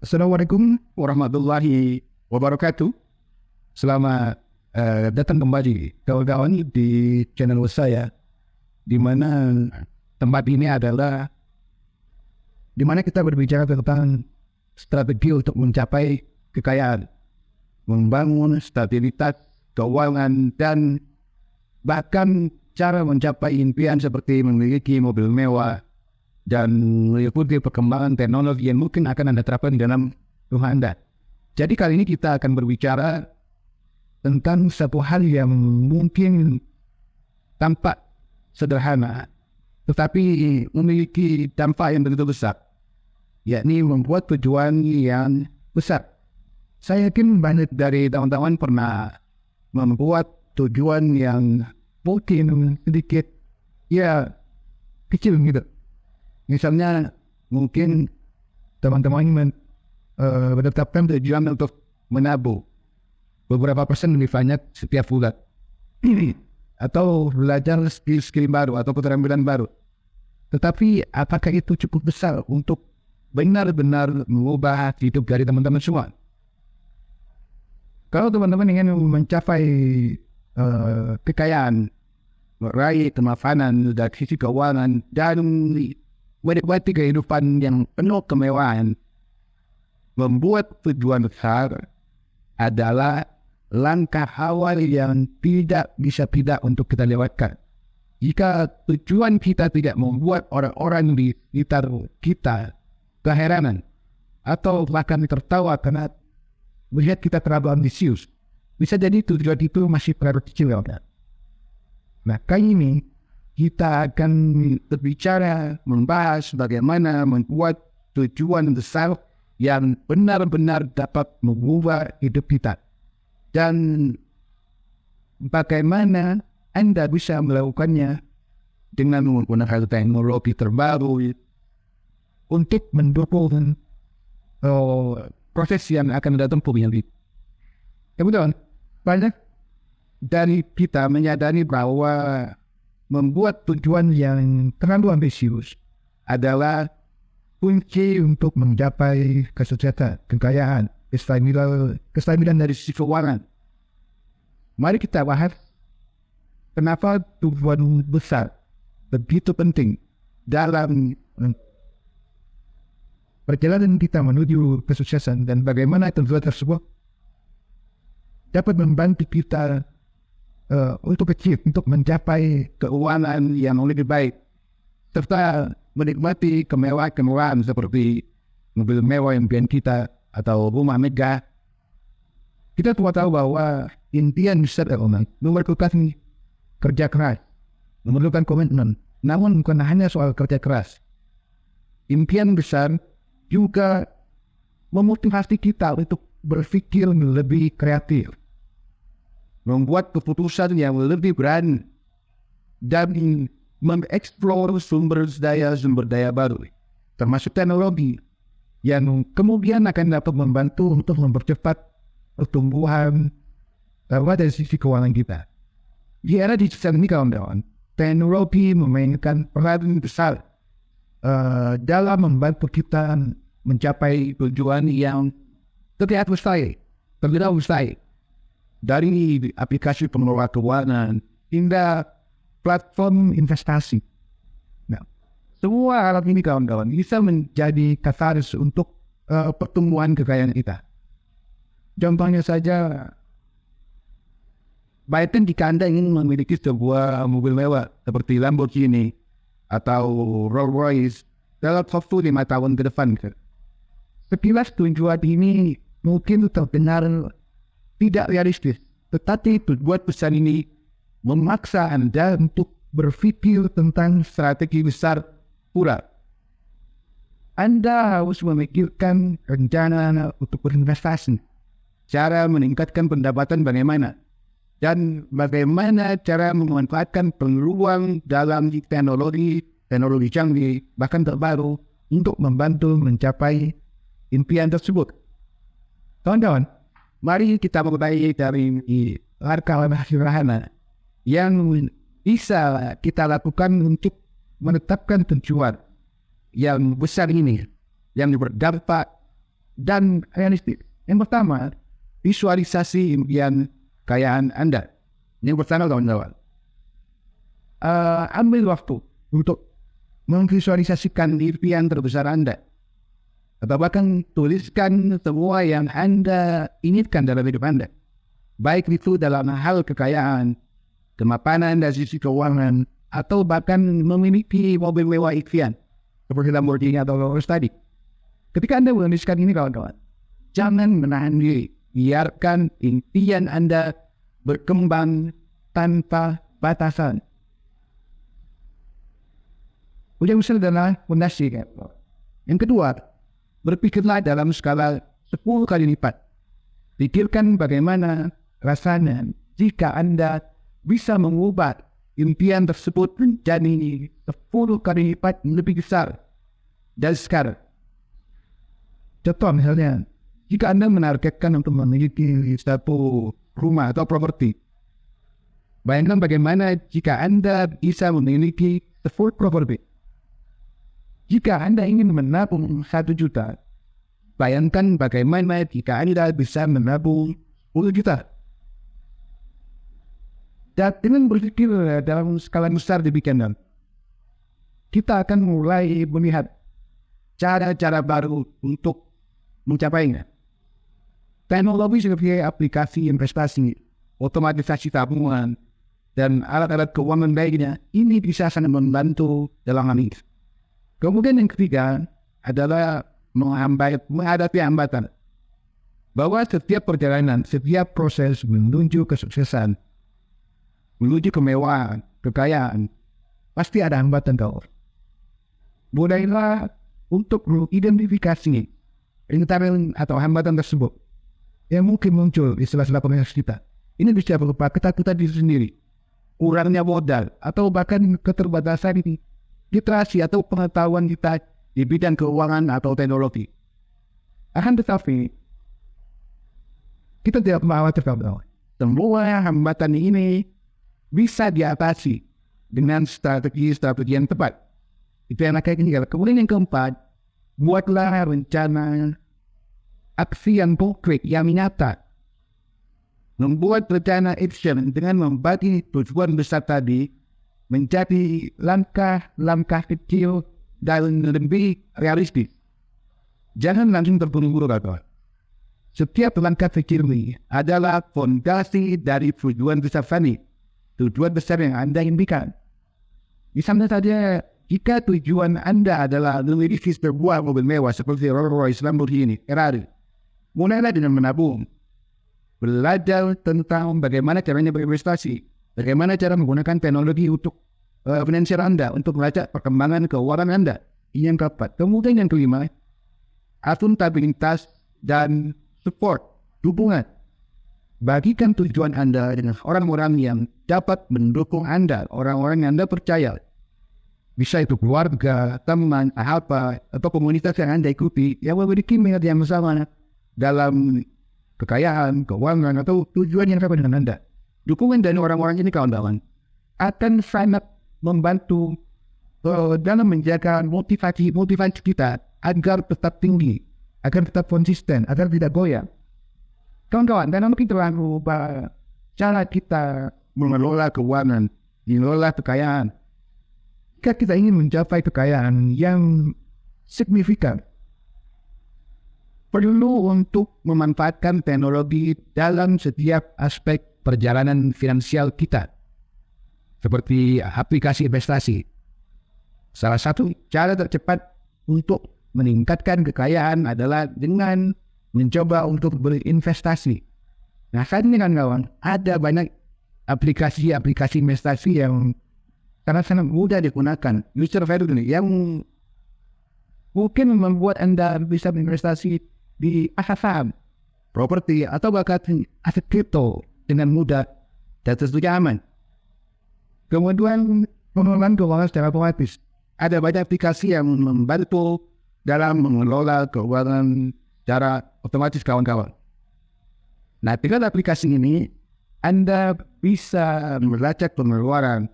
Assalamualaikum warahmatullahi wabarakatuh. Selamat datang kembali kawan-kawan di channel saya, di mana tempat ini adalah di mana kita berbicara tentang strategi untuk mencapai kekayaan, membangun stabilitas keuangan, dan bahkan cara mencapai impian seperti memiliki mobil mewah dan mengikuti perkembangan teknologi yang mungkin akan Anda terapkan di dalam rumah Anda. Jadi kali ini kita akan berbicara tentang satu hal yang mungkin tampak sederhana, tetapi memiliki dampak yang begitu besar, yakni membuat tujuan yang besar. Saya yakin banyak dari teman-teman pernah membuat tujuan yang mungkin sedikit kecil gitu. Misalnya mungkin teman-teman menetapkan tujuan untuk menabung beberapa persen lebih banyak setiap bulan, atau belajar skill baru atau keterampilan baru. Tetapi apakah itu cukup besar untuk benar-benar mengubah hidup dari teman-teman semua? Kalau teman-teman ingin mencapai kekayaan, meraih kemapanan dari sisi keuangan, dan menikmati kehidupan yang penuh kemewahan, membuat tujuan besar adalah langkah awal yang tidak bisa tidak untuk kita lewatkan. Jika tujuan kita tidak membuat orang-orang di sekitar kita keheranan atau bahkan tertawa karena melihat kita terlalu ambisius, bisa jadi tujuan itu masih terlalu kecil. Nah, kali ini kita akan berbicara, membahas bagaimana membuat tujuan besar yang benar-benar dapat mengubah hidup kita, dan bagaimana Anda bisa melakukannya dengan menggunakan teknologi terbaru untuk mendukung proses yang akan datang nanti. Kemudian banyak dari kita menyadari bahwa membuat tujuan yang terlalu ambisius adalah kunci untuk mencapai kesuksesan, kekayaan, kestabilan dari sisi keuangan. Mari kita bahas kenapa tujuan besar begitu penting dalam perjalanan kita menuju kesuksesan, dan bagaimana tujuan tersebut dapat membantu kita untuk mencapai keuangan yang lebih baik, serta menikmati kemewahan seperti mobil mewah impian kita atau rumah megah. Kita semua tahu bahwa impian besar memerlukan kerja keras, memerlukan komitmen. Namun bukan hanya soal kerja keras. Impian besar juga memotivasi kita untuk berpikir lebih kreatif, membuat keputusan yang lebih berani, dan mengeksplor sumber daya baru, termasuk teknologi, yang kemudian akan dapat membantu untuk mempercepat pertumbuhan dari sisi keuangan kita. Di era digital ini, kawan-kawan, teknologi memainkan peran besar dalam membantu kita mencapai tujuan yang terlihat mustahil. Dari aplikasi pengelola keuangan hingga platform investasi. Nah, semua alat ini, kawan-kawan, bisa menjadi katalis untuk pertumbuhan kekayaan kita. Contohnya saja, bayangkan jika Anda ingin memiliki sebuah mobil mewah seperti Lamborghini atau Rolls Royce dalam waktu 5 tahun ke depan. Sekilas tujuan ini mungkin terdengar tidak realistis, tetapi tujuan besar ini memaksa Anda untuk berpikir tentang strategi besar pula. Anda harus memikirkan rencana untuk berinvestasi, cara meningkatkan pendapatan bagaimana, dan bagaimana cara memanfaatkan peluang dalam teknologi canggih bahkan terbaru untuk membantu mencapai impian tersebut. Kawan-kawan, mari kita mulai dari langkah-langkah sederhana yang bisa kita lakukan untuk menetapkan tujuan yang besar ini, yang berdampak dan realistis. Yang pertama, visualisasi impian kekayaan Anda. Yang pertama, kawan-kawan, ambil waktu untuk memvisualisasikan impian terbesar Anda. Atau bahkan tuliskan semua yang Anda inginkan dalam hidup Anda. Baik itu dalam hal kekayaan, kemapanan dari sisi keuangan, atau bahkan memiliki mobil mewah impian seperti Lamborghini atau Rolls tadi. Ketika Anda menuliskan ini, kawan-kawan, jangan menahan diri. Biarkan impian Anda berkembang tanpa batasan. Usaha adalah fondasi. Yang kedua, berpikirlah dalam skala 10 kali lipat. Pikirkan bagaimana rasanya jika Anda bisa mengubah impian tersebut menjadi 10 kali lipat lebih besar dari sekarang. Contoh misalnya, jika Anda menargetkan untuk memiliki satu rumah atau properti, bayangkan bagaimana jika Anda bisa memiliki 10 properti. Jika Anda ingin menabung 1 juta, bayangkan bagaimana jika Anda bisa menabung 10 juta. Dan dengan berpikir dalam skala besar demikian, kita akan mulai melihat cara-cara baru untuk mencapainya. Teknologi seperti aplikasi investasi, otomatisasi tabungan, dan alat-alat keuangan lainnya, ini bisa sangat membantu dalam hal ini. Kemudian yang ketiga adalah menghadapi hambatan. Bahwa setiap perjalanan, setiap proses menuju kesuksesan, menuju kemewahan, kekayaan, pasti ada hambatan kau. Mulailah untuk mengidentifikasi rintangan atau hambatan tersebut yang mungkin muncul di sela-sela proses kita. Ini bisa berupa ketakutan diri sendiri, kurangnya modal, atau bahkan keterbatasan literasi atau pengetahuan kita di bidang keuangan atau teknologi. Akan tetapi, kita tidak khawatir kawan-kawan. Semua hambatan ini bisa diatasi dengan strategi-strategi yang tepat. Itu yang kayak gini. Kemudian yang keempat, buatlah rencana aksi yang konkret, yang nyata. Membuat rencana action dengan membagi tujuan besar tadi menjadi langkah-langkah kecil dan lebih realistis. Jangan langsung terburu-buru, kawan. Setiap langkah kecil ini adalah fondasi dari tujuan besar tadi. Tujuan besar yang Anda impikan. Misalnya saja, jika tujuan Anda adalah memiliki sebuah mobil mewah seperti Rolls-Royce, Lamborghini, Ferrari, mulailah dengan menabung. Belajar tentang bagaimana caranya berinvestasi, bagaimana cara menggunakan teknologi untuk finansial Anda, untuk melacak perkembangan keuangan Anda. Ini yang keempat. Kemudian yang kelima, akuntabilitas dan support, dukungan. Bagikan tujuan Anda dengan orang-orang yang dapat mendukung Anda, orang-orang yang Anda percaya. Bisa itu keluarga, teman, sahabat, atau komunitas yang Anda ikuti yang memiliki minat yang sama dalam kekayaan, keuangan, atau tujuan yang sama dengan Anda. Dukungan dari orang-orang ini, kawan-kawan, akan sangat membantu dalam menjaga motivasi kita agar tetap tinggi, agar tetap konsisten, agar tidak goyah. Kawan-kawan, dalam terlalu cara kita mengelola keuangan, mengelola kekayaan. Jika kita ingin mencapai kekayaan yang signifikan, perlu untuk memanfaatkan teknologi dalam setiap aspek perjalanan finansial kita, seperti aplikasi investasi. Salah satu cara tercepat untuk meningkatkan kekayaan adalah dengan mencoba untuk berinvestasi. Nah, saat ini kan kawan, ada banyak aplikasi-aplikasi investasi yang sangat-sangat mudah digunakan, user friendly, yang mungkin membuat Anda bisa berinvestasi di aset saham, properti, atau bahkan aset kripto dengan mudah dan tentunya aman. Kemudian pengelolaan keuangan secara otomatis. Ada banyak aplikasi yang membantu dalam mengelola keuangan secara otomatis, kawan-kawan. Nah, dengan aplikasi ini, Anda bisa melacak pengeluaran,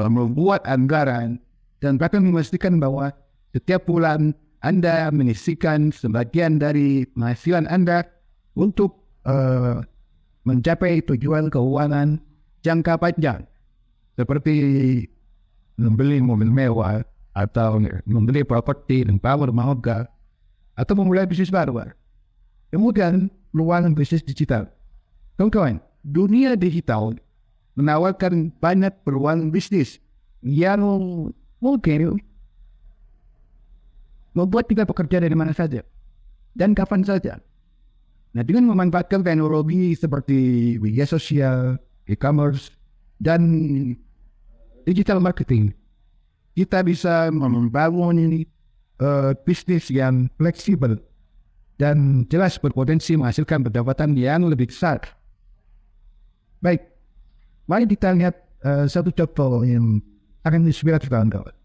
membuat anggaran, dan bahkan memastikan bahwa setiap bulan Anda menyisihkan sebagian dari penghasilan Anda untuk mencapai tujuan keuangan jangka panjang, seperti membeli mobil mewah, atau membeli properti dan power mahal, atau memulai bisnis baru. Kemudian peluang bisnis digital. Kawan-kawan, dunia digital menawarkan banyak peluang bisnis yang mungkin membuat kita bekerja dari mana saja dan kapan saja. Nah, dengan memanfaatkan teknologi seperti media sosial, e-commerce, dan digital marketing, kita bisa membangun bisnis yang fleksibel dan jelas berpotensi menghasilkan pendapatan yang lebih besar. Baik, mari kita lihat satu contoh yang akan inspiratif kawan-kawan.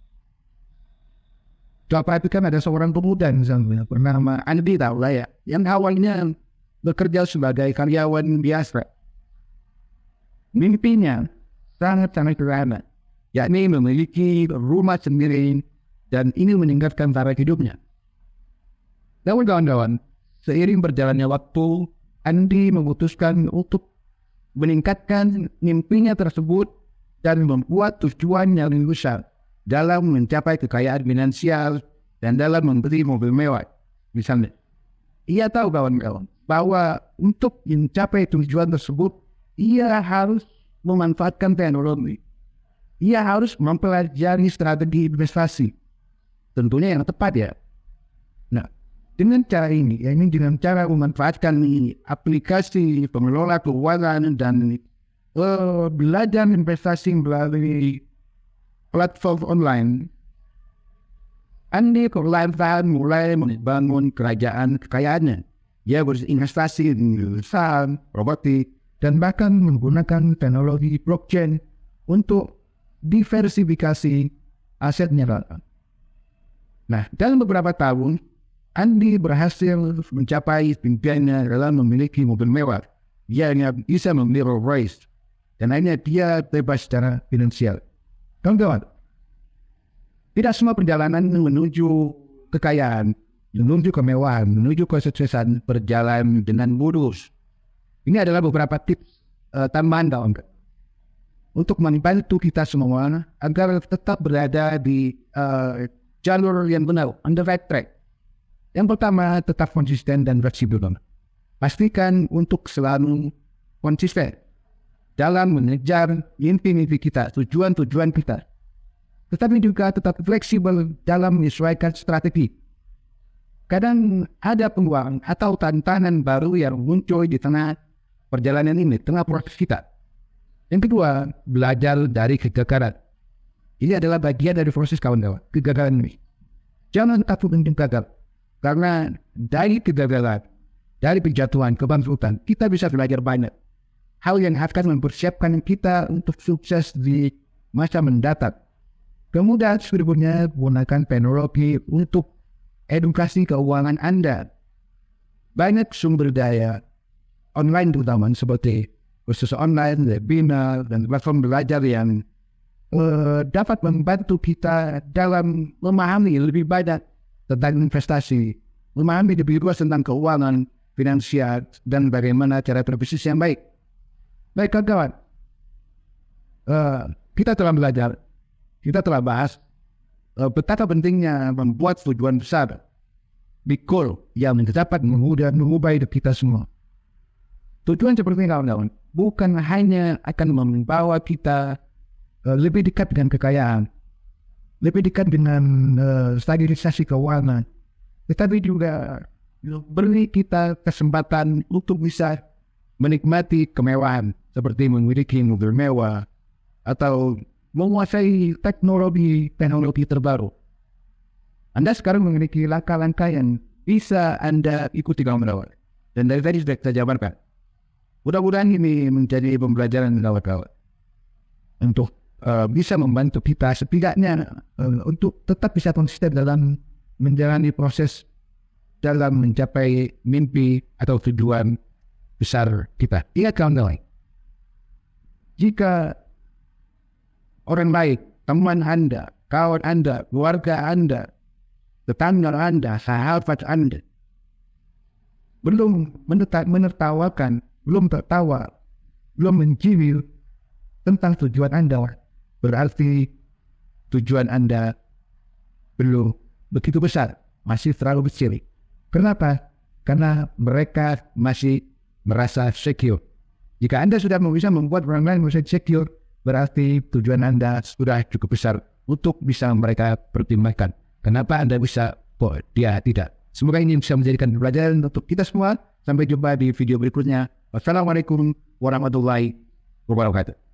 Coba perhatikan, ada seorang pemuda misalnya bernama Andi, tahu lah ya, yang awalnya bekerja sebagai karyawan biasa. Mimpinya sangat-sangat sederhana, yakni memiliki rumah sendiri dan ingin meningkatkan taraf hidupnya. Namun kawan-kawan, seiring berjalannya waktu, Andi memutuskan untuk meningkatkan mimpinya tersebut dan membuat tujuan yang lebih besar dalam mencapai kekayaan finansial dan dalam membeli mobil mewah. Misalnya, ia tahu kawan-kawan bahwa untuk mencapai tujuan tersebut, ia harus memanfaatkan teknologi. Ia harus mempelajari strategi investasi, tentunya yang tepat ya. Nah, dengan cara ini, dengan cara memanfaatkan aplikasi pengelola keuangan dan belajar investasi melalui platform online, Andi perlahan-lahan mulai membangun kekayaannya. Ia berinvestasi di saham, properti, dan bahkan menggunakan teknologi blockchain untuk diversifikasi asetnya. Nah, dalam beberapa tahun, Andi berhasil mencapai impiannya dalam memiliki mobil mewah. Dia hanya bisa membeli Rolls Royce, dan akhirnya dia bebas secara finansial. Kawan-kawan, tidak semua perjalanan menuju kekayaan, menuju kemewahan, menuju kesuksesan berjalan dengan mulus. Ini adalah beberapa tips tambahan kawan-kawan untuk membantu kita semua agar tetap berada di jalur yang benar, on the right track. Yang pertama, tetap konsisten dan fleksibel. Pastikan untuk selalu konsisten dalam mengejar mimpi-mimpi kita, tujuan-tujuan kita. Tetapi juga tetap fleksibel dalam menyesuaikan strategi. Kadang ada peluang atau tantangan baru yang muncul di tengah perjalanan ini, tengah proses kita. Yang kedua, belajar dari kegagalan. Ini adalah bagian dari proses kawan-kawan, kegagalan ini. Jangan takut untuk gagal. Karena dari kegagalan, dari penjatuhan, kebangkrutan, kita bisa belajar banyak. Hal yang akan mempersiapkan kita untuk sukses di masa mendatang. Kemudian berikutnya, gunakan teknologi untuk edukasi keuangan Anda. Banyak sumber daya online terutama seperti kursus online, webinar, dan platform belajar yang dapat membantu kita dalam memahami lebih banyak tentang investasi, memahami lebih luas tentang keuangan, finansial, dan bagaimana cara berbisnis yang baik. Baik kawan-kawan, kita telah belajar, kita telah bahas betapa pentingnya membuat tujuan besar, big goal, yang dapat mengubah hidup kita semua. Tujuan seperti ini kawan-kawan, bukan hanya akan membawa kita lebih dekat dengan kekayaan, lebih dekat dengan stabilisasi keuangan, tetapi juga beri kita kesempatan untuk bisa menikmati kemewahan seperti memiliki mobil mewah atau menguasai teknologi terbaru. Anda sekarang memiliki langkah-langkah yang bisa Anda ikuti kawan-kawan, dan dari tadi sudah saya jabarkan. Mudah-mudahan ini menjadi pembelajaran kawan-kawan untuk bisa membantu kita setidaknya untuk tetap bisa konsisten dalam menjalani proses dalam mencapai mimpi atau tujuan besar kita. Ingat kawan-kawan, jika orang baik, teman Anda, kawan Anda, keluarga Anda tetangga Anda, sahabat Anda, belum menertawakan, belum tertawa, belum mencibir tentang tujuan Anda, berarti tujuan Anda belum begitu besar, masih terlalu kecil. Kenapa? Karena mereka masih merasa secure. Jika Anda sudah bisa membuat orang lain merasa secure, berarti tujuan Anda sudah cukup besar untuk bisa mereka pertimbangkan. Kenapa Anda bisa, kok dia tidak? Semoga ini bisa menjadikan pelajaran untuk kita semua. Sampai jumpa di video berikutnya. Wassalamualaikum warahmatullahi wabarakatuh.